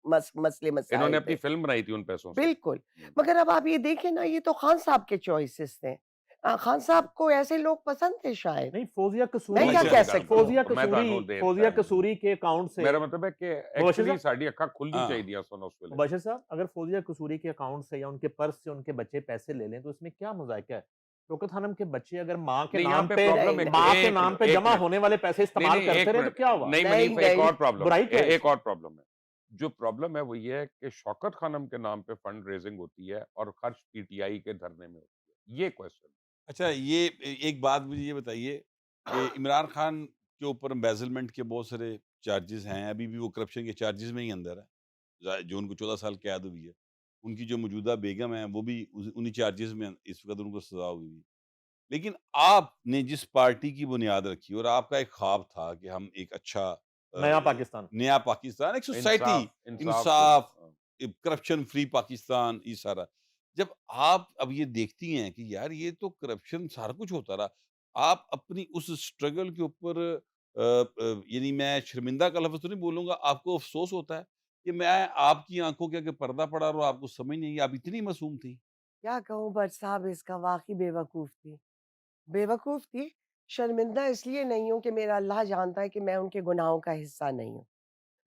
मसले इन्होंने मसाइल अपनी थे। फ़िल्म बनाई थी उन पैसों से। बिल्कुल, हुँ। मगर अब आप ये देखें ना, ये तो खान साहब के चॉइसेस थे। खान साहब को ऐसे लोग पसंद थे शायद। नहीं, फ़ौज़िया मैं कसूरी क्या अच्छा, के कह अच्छा, सकती हूँ? मैं ਤੁਹਾਨੂੰ ਦੇ ਦਿੱਤਾ फ़ौज़िया ਹੈ। कसूरी के अकाउंट से, मेरा मतलब है कि मुबशिर एक्चुअली साहब, साडी अक्खां खुलनी हाँ, चाहिए सन उस वेले। मुबशिर साहब, अगर फ़ौज़िया कसूरी के अकाउंट से या उनके पर्स से उनके बच्चे पैसे ले लें, तो इसमें क्या मज़ायका है? शौकत खानम के बच्चे अगर नहीं, यहाँ पे प्रॉब्लम एक नहीं, माँ के नाम पे एक जमा मिनट, होने वाले पैसे नहीं, इस्तेमाल नहीं, करते 1 रहे, तो मिनट, क्या हुआ? नहीं नहीं, मनीफ, एक नहीं। और प्रॉब्लम है, बुराई क्या है एक इसमें? और प्रॉब्लम है। जो प्रॉब्लम है वो ये है कि शौकत खानम के नाम पे फंड रेज़िंग होती है और खर्च पीटीआई के धरने में होती है। ये क्वेश्चन है। अच्छा ये एक बात मुझे ये बताइए कि इमरान खान के ऊपर एम्बेज़लमेंट के बहुत सारे चार्जेस हैं, अभी भी वो करप्शन के चार्जेस में ही अंदर है। जो उनको 14 साल कैद हुई है। उनकी जो मौजूदा बेगम है वो भी उन्हीं चार्जेस में इस वक़्त उनको सज़ा हुई है। लेकिन आपने जिस पार्टी की बुनियाद रखी और आपका एक ख्वाब था कि हम एक अच्छा नया पाकिस्तान। नया पाकिस्तान, एक सोसाइटी, इंसाफ इंसाफ इंसाफ, हाँ। करप्शन फ्री पाकिस्तान, ये सारा। जब आप अब ये देखती हैं कि यार ये तो करप्शन सारा कुछ होता रहा, आप अपनी उस स्ट्रगल के ऊपर यानी मैं शर्मिंदा का लफ्ज़ तो नहीं बोलूँगा, आपको अफ़सोस होता है कि मैं आपकी आँखों के आगे पर्दा पड़ा और आपको समझ नहीं आई, आप इतनी मासूम थी? क्या कहूँ बट साहब इसका वाक़ई बेवकूफ़ थी। बेवकूफ़ थी, शर्मिंदा इसलिए नहीं हूँ कि मेरा अल्लाह जानता है कि मैं उनके गुनाहों का हिस्सा नहीं हूँ।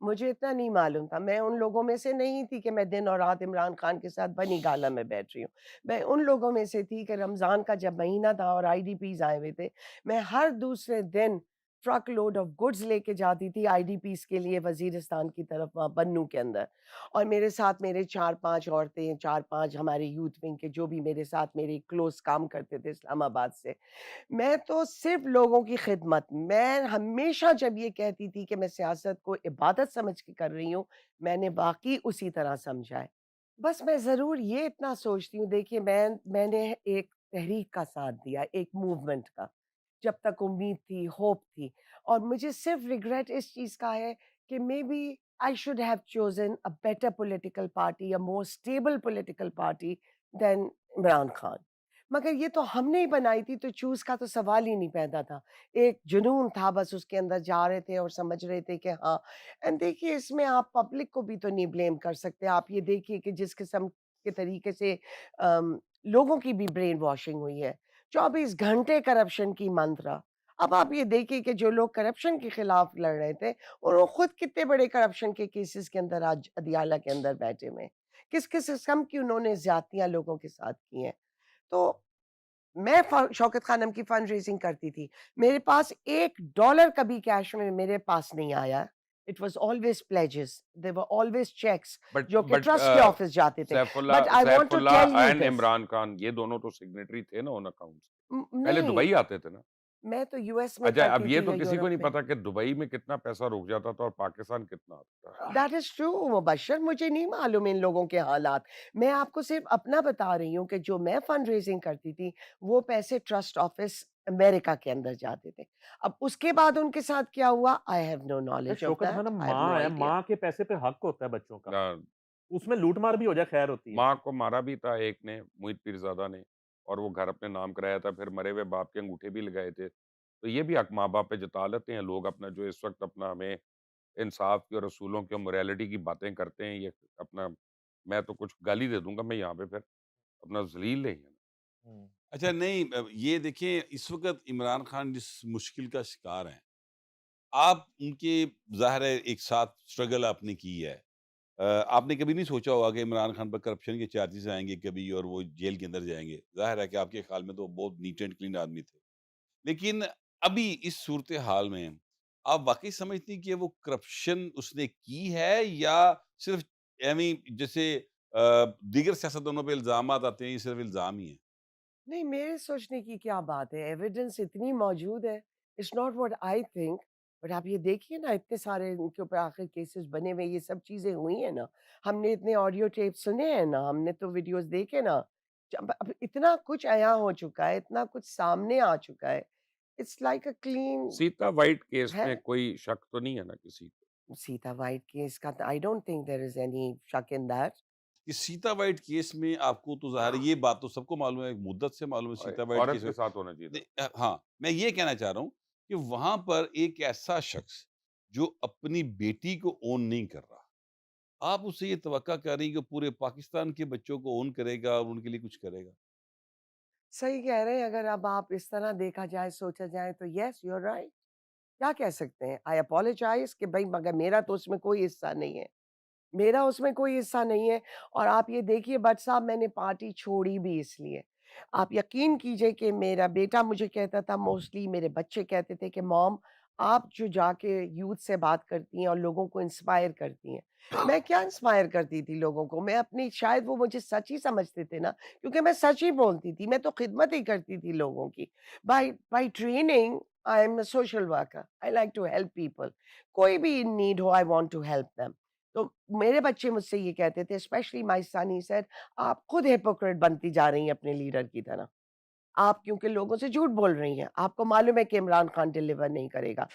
मुझे इतना नहीं मालूम था, मैं उन लोगों में से नहीं थी कि मैं दिन और रात इमरान खान के साथ बनी गाला में बैठ रही हूँ। मैं उन लोगों में से थी कि रमज़ान का जब महीना था और आईडीपीज़ आए हुए थे, मैं हर दूसरे दिन ट्रक लोड ऑफ गुड्स लेके जाती थी आईडीपीज़ के लिए वज़ीरिस्तान की तरफ वहाँ बन्नू के अंदर। और मेरे साथ मेरे 4-5 औरतें, 4-5 हमारे यूथ विंग के जो भी मेरे साथ मेरे क्लोज़ काम करते थे इस्लामाबाद से। मैं तो सिर्फ़ लोगों की खिदमत, मैं हमेशा जब ये कहती थी कि मैं सियासत को इबादत समझ के कर रही हूँ, मैंने वाक़ई उसी तरह समझा है। बस मैं ज़रूर ये इतना सोचती हूँ, देखिए मैंने एक तहरीक का साथ दिया, एक मूवमेंट का, जब तक उम्मीद थी, होप थी और मुझे सिर्फ़ रिग्रेट इस चीज़ का है कि maybe I should have chosen a better political party, a more stable political party than Imran Khan. मगर ये तो हमने ही बनाई थी, तो चूज़ का तो सवाल ही नहीं पैदा था। एक जुनून था, बस उसके अंदर जा रहे थे और समझ रहे थे कि हाँ। एंड देखिए इसमें आप पब्लिक को भी तो नहीं ब्लेम कर सकते। आप ये देखिए कि जिस किस्म के तरीके से लोगों की भी ब्रेन वॉशिंग हुई है। 24 घंटे करप्शन की मंत्रा। अब आप ये देखिए कि जो लोग करप्शन के खिलाफ लड़ रहे थे और वो खुद कितने बड़े करप्शन के केसेस के अंदर आज अदियाला के अंदर बैठे हुए हैं। किस-किस किस्म की उन्होंने ज़्यादतियाँ लोगों के साथ की हैं। तो मैं शौकत खानम की फंड रेज़िंग करती थी। मेरे पास $1 कभी कैश में मेरे पास नहीं आया। It was always pledges, there were always checks but जो कि बट ट्रस्ट के ऑफिस जाते थे। But I want to tell Saifullah you and this. Imran Khan ये दोनों तो सिग्नेटरी थे ना उन अकाउंट्स के। पहले नहीं, दुबई आते थे ना। मैं तो यूएस में अच्छा, अब करती ये थी तो या किसी को यूरोप नहीं में। पता कि दुबई में कितना पैसा रुक जाता था और पाकिस्तान कितना आता था। दैट इज़ ट्रू मुबश्शिर, मुझे नहीं मालूम इन लोगों के हालात। मैं आपको सिर्फ़ अपना बता रही हूँ कि जो मैं फंड रेज़िंग करती थी, वो पैसे ट्रस्ट ऑफिस अमेरिका के अंदर जाते थे। अब उसके बाद उनके साथ क्या हुआ? आई हैव नो अरे knowledge of Shaukat that, Khanum I have no माँ है, आइडिया। माँ के पैसे पे हक होता है बच्चों का। ना उसमें लूट-मार भी हो जाए खैर होती है। माँ को मारा भी था एक ने, मुहित पीरज़ादा ने, और वो घर अपने नाम कराया था, फिर मरे हुए बाप के अंगूठे भी लगाए थे। तो ये भी हक माँ-बाप पे जता लेते हैं लोग अपना, जो इस वक़्त अपना हमें इंसाफ की और रसूलों की और मोरालिटी की बातें करते हैं, ये अपना, मैं तो कुछ गाली दे दूँगा मैं यहाँ पे फिर, अपना ज़लील है ये। हुँ। अच्छा नहीं, ये देखिए इस वक़्त इमरान खान जिस मुश्किल का शिकार हैं, आप उनके ज़ाहिर है एक साथ स्ट्रगल आपने की है। आपने कभी नहीं सोचा होगा कि इमरान खान पर करप्शन के चार्जेस आएँगे कभी और वो जेल के अंदर जाएँगे। ज़ाहिर है कि आपके ख़्याल में तो वो बहुत नीट एंड क्लीन आदमी थे। लेकिन अभी इस सूरत-ए-हाल में आप वाक़ई समझती हैं कि वो करप्शन उसने की है या सिर्फ़ ऐवें ही जैसे दीगर सियासतदानों पे इल्ज़ामात आते हैं, ये सिर्फ़ इल्ज़ाम ही हैं? नहीं, मेरे सोचने की क्या बात है, एविडेंस इतनी मौजूद है। It's not what I think. But आप ये देखिए ना, इतने सारे इनके ऊपर आखिर केसेस बने हुए, ये सब चीज़ें हुई हैं ना। हमने इतने ऑडियो टेप सुने हैं ना, हमने तो वीडियोज़ देखे ना। जब अब इतना कुछ अयां हो चुका है, इतना कुछ सामने आ चुका है। It's like a clean Sita White case है। में कोई शक तो नहीं है ना किसी को? सीता वाइट केस का I don't think there is any शक इन दैट। कि सीता वाइट केस में आपको तो ज़ाहिर है ये बात तो सबको मालूम है, एक मुद्दत से मालूम है सीता वाइट औरत केस के में। साथ होना चाहिए था। हाँ, मैं ये कहना चाह रहा हूँ कि वहाँ पर एक ऐसा शख्स जो अपनी बेटी को ओन नहीं कर रहा, आप उससे ये तवक्का कर रही हैं कि पूरे पाकिस्तान के बच्चों को ओन करेगा और उनके लिए कुछ करेगा। सही कह रहे हैं, अगर अब आप इस तरह देखा जाए, सोचा जाए तो येस यू आर राइट। क्या कह सकते हैं? आई अपोलोजाइज़ कि भई मगर मेरा तो उसमें कोई हिस्सा नहीं है। मेरा उसमें कोई हिस्सा नहीं है और आप ये देखिए भट्ट साहब, मैंने पार्टी छोड़ी भी इसलिए। आप यकीन कीजिए कि मेरा बेटा मुझे कहता था, मोस्टली मेरे बच्चे कहते थे कि मॉम आप जो जाके यूथ से बात करती हैं और लोगों को इंस्पायर करती हैं। मैं क्या इंस्पायर करती थी लोगों को? मैं अपनी, शायद वो मुझे सच ही समझते थे ना, क्योंकि मैं सच ही बोलती थी, मैं तो खिदमत ही करती थी लोगों की। By by training I am a social worker, I like to help people. कोई भी इन नीड हो, I want to help them. तो मेरे बच्चे मुझसे ये कहते थे, especially my son, he said आप खुद हिपोक्रेट बनती जा रही हैं अपने लीडर की तरह। आप क्योंकि लोगों से झूठ बोल रही हैं। आपको मालूम है कि इमरान खान डिलीवर नहीं करेगा।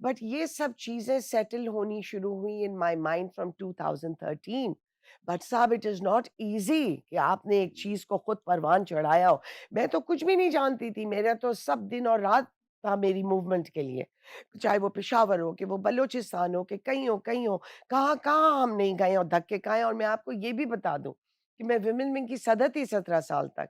बट ये सब चीजें सेटल होनी शुरू हुई in my mind from 2013। But साहब इट इज नॉट इजी कि आपने एक चीज को खुद परवान चढ़ाया हो। मैं तो कुछ भी नहीं जानती थी, मेरा तो सब दिन और रात था मेरी मूवमेंट के लिए, चाहे वो पेशावर हो कि वो बलूचिस्तान हो कि कहीं हो, कहाँ कहाँ हम नहीं गए और धक्के खाए। और मैं आपको ये भी बता दूं कि मैं विमेन विंग की सदर थी 17 साल तक।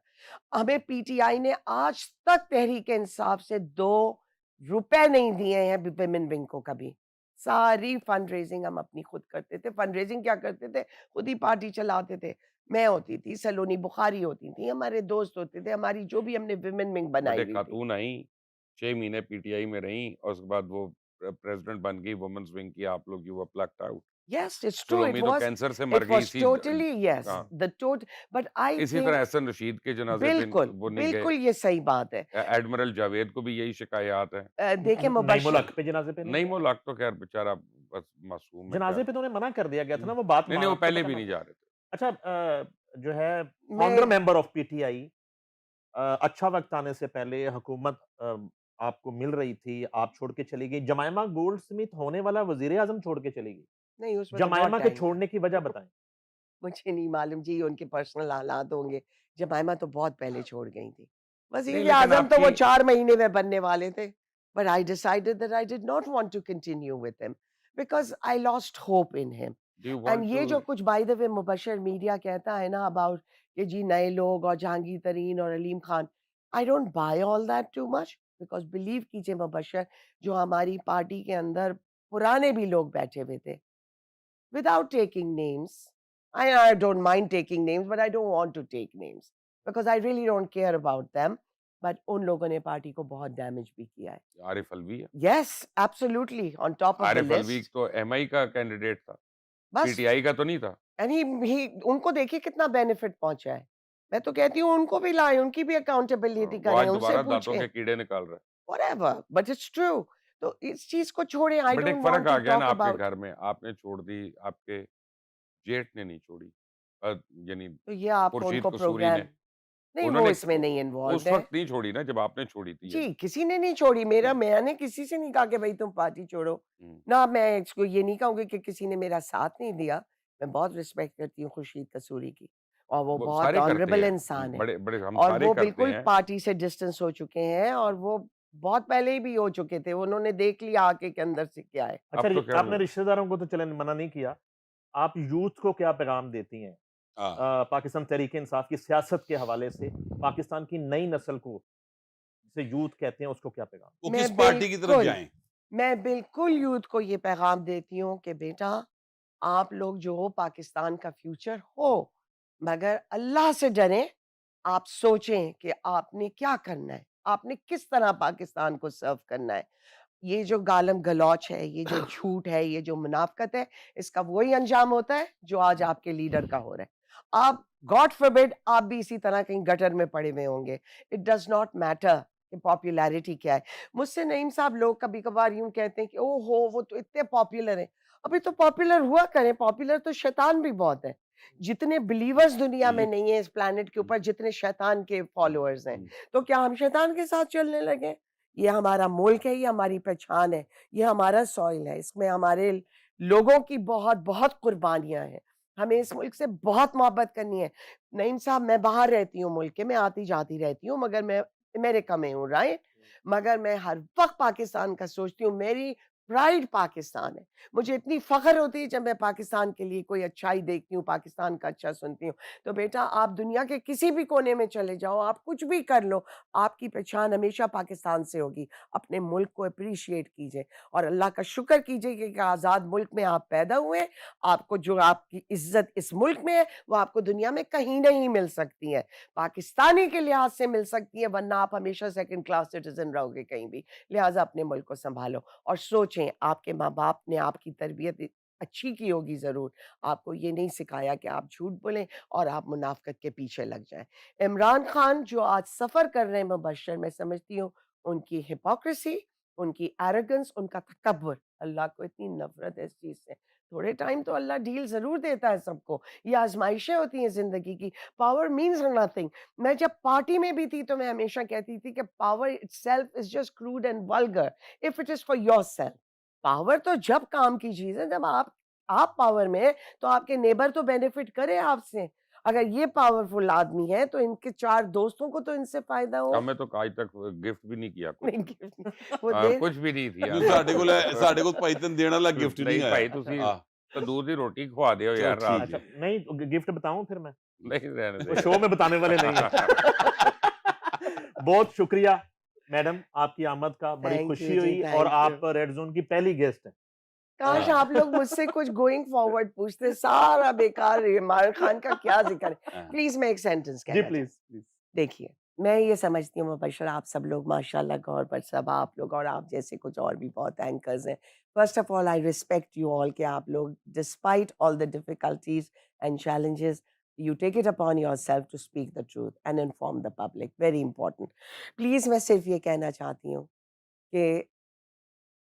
हमें पीटीआई ने आज तक तहरीक इंसाफ से 2 रुपए नहीं दिए हैं विमेन विंग को कभी। सारी फंड रेजिंग हम अपनी खुद करते थे। फंड रेजिंग क्या करते थे, खुद ही पार्टी चलाते थे। मैं होती थी, सलोनी बुखारी होती थी, हमारे दोस्त होते थे, हमारी जो भी हमने विमेन विंग बट बनाई एक हुई थी। खातून आई, 6 महीने पीटीआई में रहीं और उसके बाद वो प्रेसिडेंट बन गई वुमेन्स विंग की, आप लोग you were plucked out. Yes, it's true. सलोमी तो कैंसर से मर It गई was इसी totally yes. हाँ, The tot. But I इसी तरह think एहसन रशीद के जनाजे पे बिल्कुल, वो नहीं गए। बिल्कुल ये सही बात है। एडमिरल जावेद को भी यही शिकायत है। देखिए नईमुल मुबशर, हक पे जनाजे पे नहीं नहीं गए? मुल्क तो खैर बेचारा बस मासूम है, क्या जनाजे पे तो उन्हें मना कर दिया गया था ना, वो बात नहीं नहीं, वो आपको पहले पता भी ना? नहीं जा रहे थे। अच्छा, जो है मैं फाउंडर मेंबर ऑफ पीटीआई, अच्छा वक्त आने से पहले हुकूमत आपको मिल रही थी, आप छोड़ के चली गई। जमायमा गोल्डस्मिथ होने वाला वजीर आजम छोड़ के चली गई। नहीं, उसमें तो बहुत जमायमा के टाइम था। छोड़ने की वजह बताएं। मुझे नहीं मालूम जी, उनके पर्सनल हालात होंगे। जमाइमा तो बहुत पहले छोड़ गई थी। नहीं वज़ीर लेकिन आज़म तो वो आपकी 4 महीने में बनने वाले थे। But I decided that I did not want to continue with him because I lost hope in him. Do you and want to ये जो कुछ by the way Mubashar media कहता है ना अबाउट कि जी नए लोग और जहांगीर तरीन और Aleem Khan, I don't buy all that too much because believe कीजिए मुबशर, जो हमारी पार्टी के अंदर पुराने भी लोग बैठे हुए थे, without taking names. I don't mind taking names, but I don't want to take names because I really don't care about them. But उन लोगों ने पार्टी को बहुत डैमेज भी किया है। आरिफ अलवी है? Yes, absolutely on top of the Arif Alvi list. तो एमआई का कैंडिडेट था, बस पीटीआई का तो नहीं था। and he उनको देखिए कितना बेनिफिट पहुंचा है। मैं तो कहती हूँ उनको भी लाएं, उनकी भी अकाउंटेबिलिटी वो करें, आज उनसे दोबारा दांतों पूछें, के कीड़े निकाल रहा है। whatever. But it's true. तो इस चीज को छोड़ें। I बट एक don't फर्क want आ to गया ना talk आपके about. घर में, आपने छोड़ दी, आपके जेठ ने नहीं छोड़ी, यानी तो ये आपको खुर्शीद उनको कसूरी प्रोग्राम ने। नहीं, वो उन्होंने इसमें नहीं इन्वॉल्व उस है। वक्त नहीं छोड़ी ना जब आपने छोड़ी थी ये। जी, किसी ने नहीं छोड़ी। मेरा हम्म, मैंने किसी से नहीं कहा कि भई तुम पार्टी छोड़ो। हम्म। ना मैं इसको ये नहीं कहूँगी कि किसी ने मेरा साथ नहीं दिया। मैं बहुत रिस्पेक्ट करती हूँ खुर्शीद कसूरी की और वो वो बहुत सारे करते ऑनरेबल हैं, इंसान है बड़े बड़े हम और सारे वो करते बिल्कुल हैं। पार्टी से डिस्टेंस हो चुके हैं और वो बहुत पहले ही भी हो चुके थे। उन्होंने देख लिया आके के अंदर से क्या है। अच्छा, अब तो खैर आपने रिश्तेदारों को तो चले मना नहीं किया। आप यूथ को क्या पैगाम देती हैं? हाँ पाकिस्तान तहरीक इंसाफ की सियासत के हवाले से पाकिस्तान की नई नस्ल को, जिसे यूथ कहते हैं, उसको क्या पैगाम? वो मैं किस पार्टी की तरफ बिल्कुल जाएं? मैं बिल्कुल यूथ को ये पैगाम देती हूँ कि बेटा आप लोग जो हो पाकिस्तान का फ्यूचर हो, मगर अल्लाह से डरें। आप सोचें कि आपने क्या करना है, आपने किस तरह पाकिस्तान को सर्व करना है। ये जो गालम गलौच है, ये जो झूठ है, ये जो मुनाफ़िक़त है, इसका वही अंजाम होता है जो आज आपके लीडर का हो रहा है। आप गॉड फ़ॉरबिड आप भी इसी तरह कहीं गटर में पड़े हुए होंगे। इट डज़ नॉट मैटर कि पॉपुलैरिटी क्या है। मुझसे नईम साहब लोग कभी-कभार यूँ कहते हैं कि ओहो! वो तो इतने पॉपुलर हैं। अबे तो पॉपुलर हुआ करें, पॉपुलर तो शैतान भी बहुत है। जितने बिलीवर्स दुनिया में हम्म, नहीं है इस प्लैनेट के ऊपर, जितने शैतान के फॉलोअर्स हैं, हम्म। तो क्या हम शैतान के साथ चलने लगे? ये हमारा मुल्क है, ये हमारी पहचान है, ये हमारा सॉइल है, इसमें हमारे लोगों की बहुत-बहुत कुर्बानियाँ हैं। हमें इस मुल्क से बहुत मोहब्बत करनी है। नईम साहब मैं बाहर रहती हूँ मुल्क के, मैं आती-जाती रहती हूँ मगर मैं अमेरिका में हूँ, राइट? मगर मैं हर वक़्त पाकिस्तान का सोचती हूँ, मेरी प्राइड पाकिस्तान है। मुझे इतनी फ़ख्र होती है जब मैं पाकिस्तान के लिए कोई अच्छाई देखती हूँ, पाकिस्तान का अच्छा सुनती हूँ। तो बेटा आप दुनिया के किसी भी कोने में चले जाओ, आप कुछ भी कर लो, आपकी पहचान हमेशा पाकिस्तान से होगी। अपने मुल्क को एप्रिशिएट कीजिए और अल्लाह का शुक्र कीजिए कि एक आज़ाद मुल्क में आप पैदा हुए। आपको जो आपकी इज़्ज़त इस मुल्क में है, वो आपको दुनिया में कहीं नहीं मिल सकती है। पाकिस्तानी के लिहाज से मिल सकती है, वरना आप हमेशा सेकंड क्लास सिटिज़न रहोगे कहीं भी। लिहाज़ा अपने मुल्क को सँभालो और सोचें आपके माँ-बाप ने आपकी तरबियत अच्छी की होगी ज़रूर। आपको ये नहीं सिखाया कि आप झूठ बोलें और आप मुनाफ़िक़त के पीछे लग जाएँ। इमरान खान जो आज सफ़र कर रहे हैं मुबशर, मैं समझती हूँ उनकी हिपोक्रेसी, उनकी एरोगेंस, उनका तकब्बुर, अल्लाह को इतनी नफ़रत है इस चीज़ से। थोड़े टाइम तो अल्लाह ढील ज़रूर देता है सबको। ये आज़माइशें होती हैं ज़िंदगी की। Power means nothing. मैं जब पार्टी में भी थी तो मैं हमेशा कहती थी कि power itself is just crude and vulgar if it is for yourself. Power तो जब काम की चीज़ है, जब आप पावर में हैं, तो आपके नेबर तो बेनिफिट करे आपसे। अगर ये पावरफुल आदमी है, तो इनके 4 दोस्तों को तो इनसे फ़ायदा हो। हमें तो आज तक गिफ्ट भी नहीं किया कुछ। नहीं गिफ्ट वो दे कुछ भी नहीं दिया नहीं ਸਾਡੇ ਕੋਲ ਸਾਡੇ ਕੋਲ ਭਾਈ ਤੈਨੂੰ ਦੇਣ ਵਾਲਾ गिफ्ट नहीं नहीं आया भाई तुसी हाँ तंदूर दी रोटी खवा दियो चलो यार रात ठीक अच्छा, दी। है नहीं गिफ्ट बताऊँ फिर मैं? नहीं रहने वो दे। शो में बताने वाले नहीं हैं। बहुत शुक्रिया मैडम आपकी आमद का, बड़ी थैंक खुशी यू जी, हुई और थैंक आप यू। रेड ज़ोन की पहली गेस्ट हैं। काश अ, आप लोग मुझसे कुछ गोइंग फॉरवर्ड पूछते, सारा बेकार इमरान खान का क्या ज़िक्र है। हाँ, प्लीज़ मैं एक सेंटेंस जी कहना प्लीज़, चाहती प्लीज़। हूँ। देखिए, मैं ये समझती हूँ मुबशर आप सब लोग माशाल्लाह गौर पर सब आप लोग और आप जैसे कुछ और भी बहुत एंकर्स हैं। First of all I respect you all कि आप लोग despite all the difficulties and challenges you take it upon yourself to speak the truth and inform the public, very important. Please मैं सिर्फ ये कहना चाहती हूँ कि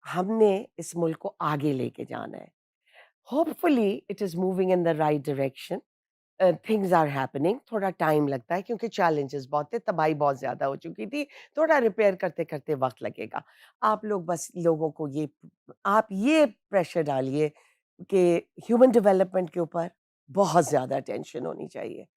हमने इस मुल्क को आगे लेके जाना है। Hopefully it is moving in the right direction. Things are happening, थोड़ा टाइम लगता है क्योंकि चैलेंजेस बहुत थे, तबाही बहुत ज़्यादा हो चुकी थी, थोड़ा रिपेयर करते-करते वक़्त लगेगा। आप लोग बस लोगों को आप ये प्रेशर डालिए कि ह्यूमन डेवलपमेंट के ऊपर बहुत ज़्यादा अटेंशन होनी चाहिए।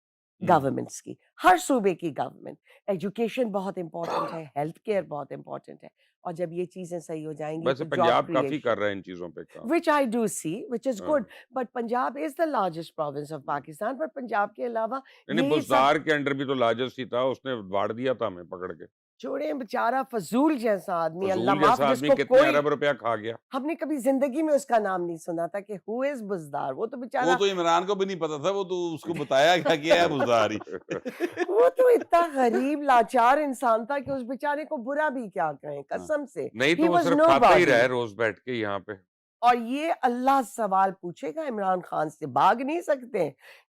गवर्नमेंट्स की, हर सूबे की गवर्नमेंट, एजुकेशन बहुत इम्पोर्टेंट है, हेल्थ केयर बहुत इम्पोर्टेंट है और जब ये चीज़ें सही हो जाएँगी वैसे तो जॉब पंजाब काफ़ी कर क्रिएशन रहा है इन चीज़ों पे काम। which I do see, which is good. हाँ। But Punjab is the largest province of Pakistan. But Punjab के अलावा नहीं, ये सब बुज़दार के अंडर भी तो लाजस ही था, उसने वाड़ दिया था हमें पकड़ के। छोड़े बेचारा फजूल जैसा आदमी, अल्लाह फ़ज़ूल माफ जैसा आदमी जिसको कितने कोई अरब रुपया खा गया। हमने कभी जिंदगी में उसका नाम नहीं सुना था कि हु इज बुजदार। वो तो वो बेचारा तो इमरान को भी नहीं पता था वो तो उसको बताया गया कि है बुजदारी वो तो इतना गरीब लाचार इंसान था कि उस बेचारे को बुरा भी क्या कहें, हाँ कसम से नहीं ही तो वो वॉज सिर्फ़ नो खाता ही बॉडी। रहे रोज़ बैठ के यहाँ पे। और ये अल्लाह सवाल पूछेगा इमरान खान से, भाग नहीं सकते।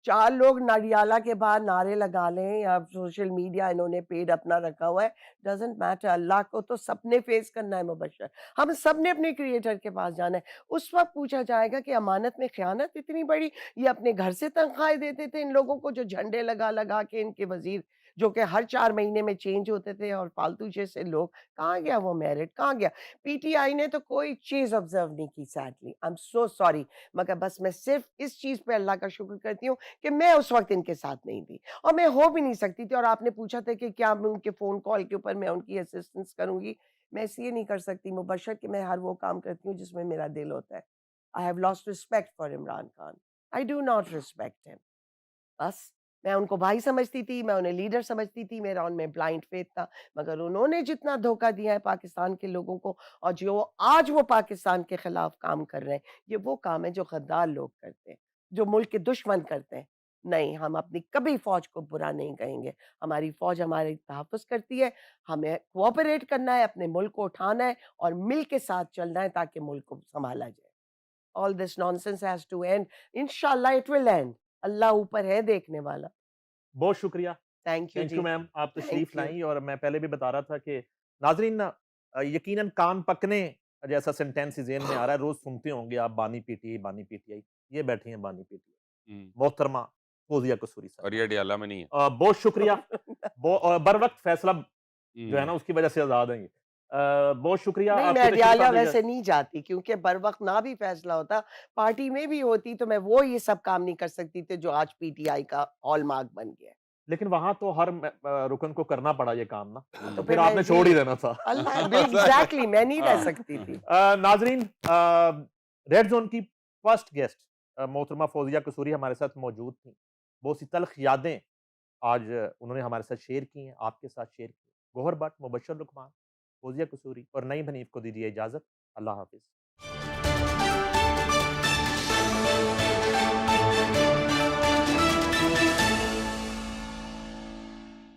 4 लोग नडियाला के बाहर नारे लगा लें या सोशल मीडिया इन्होंने पेड अपना रखा हुआ है, डज़न्ट मैटर, अल्लाह को तो सबने फेस करना है मुबश्शर। हम सब ने अपने क्रिएटर के पास जाना है। उस वक़्त पूछा जाएगा कि अमानत में ख़यानत इतनी बड़ी, ये अपने घर से तनख्वाहें देते थे इन लोगों को जो झंडे लगा-लगा के इनके वज़ीर जो कि हर 4 महीने में चेंज होते थे और फालतू जैसे लोग, कहाँ गया वो मेरिट, कहाँ गया? पीटीआई ने तो कोई चीज़ ऑब्ज़र्व नहीं की sadly, I am so sorry, मगर बस मैं सिर्फ़ इस चीज़ पे अल्लाह का शुक्र करती हूँ कि मैं उस वक़्त इनके साथ नहीं थी और मैं हो भी नहीं सकती थी और आपने पूछा था कि क्या मैं उनके फ़ोन कॉल के ऊपर मैं उनकी असिस्टेंस करूँगी? मैं इसलिए नहीं कर सकती मुबशर कि मैं हर वो काम करती हूँ जिसमें मेरा दिल होता है। I have lost respect for Imran Khan. I do not respect him. बस, मैं उनको भाई समझती थी, मैं उन्हें लीडर समझती थी, मेरा उनमें ब्लाइंड फ़ेथ था, मगर उन्होंने जितना धोखा दिया है पाकिस्तान के लोगों को और जो आज वो पाकिस्तान के खिलाफ काम कर रहे हैं, ये वो काम है जो गद्दार लोग करते हैं, जो मुल्क के दुश्मन करते हैं। नहीं, हम अपनी कभी फ़ौज को बुरा नहीं कहेंगे, हमारी फ़ौज हमारी तहफ़्फ़ुज़ करती है, हमें कोऑपरेट करना है, अपने मुल्क को उठाना है और मिल के साथ चलना है ताकि मुल्क को सँभाला जाए। All this nonsense has to end, इंशाअल्लाह इट विल एंड। अल्लाह ऊपर है देखने वाला। बहुत शुक्रिया। थैंक यू थैंक जी। यू मैम, आप थैंक तशरीफ़ यू। लाई और मैं पहले भी बता रहा था कि नाज़रीन यकीनन कान पकने जैसा सेंटेंस ज़हन में आ रहा है, रोज़ सुनते होंगे आप बानी पीटीआई, बानी पीटीआई। ये बैठी हैं बानी पीटीआई, हुँ, मोहतरमा फौजिया कसूरी और साहिबा। ये अडियाला में नहीं है। बहुत शुक्रिया, बर वक़्त फैसला जो है हुँ। ना उसकी वजह से आज़ाद हैं ये। बहुत शुक्रिया नहीं, मैं आपकी तशरीफ़ अडियाला आने का। वैसे नहीं जाती क्योंकि बर वक़्त ना भी फ़ैसला होता, पार्टी में भी होती तो मैं वो ये सब काम नहीं कर सकती थी जो आज पीटीआई का हॉलमार्क बन गया है। लेकिन वहाँ तो हर रुकन को करना पड़ा ये काम ना, तो फिर फिर मैं आपने छोड़ ही देना था। अल्लाह एग्ज़ैक्टली मैं नहीं रह हाँ, सकती हाँ। थी। नाज़रीन रेड ज़ोन की फर्स्ट गेस्ट मोहतरमा फ़ौज़िया कसूरी हमारे साथ मौजूद थीं। बहुत सी तल्ख़ यादें आज उन्होंने हमारे साथ शेयर की हैं, आपके साथ शेयर की। गौहर भट्ट, मुबश्शिर लुकमान, फ़ौज़िया कसूरी और नईम हनीफ़ को दीजिए इजाज़त। अल्लाह हाफ़िज़।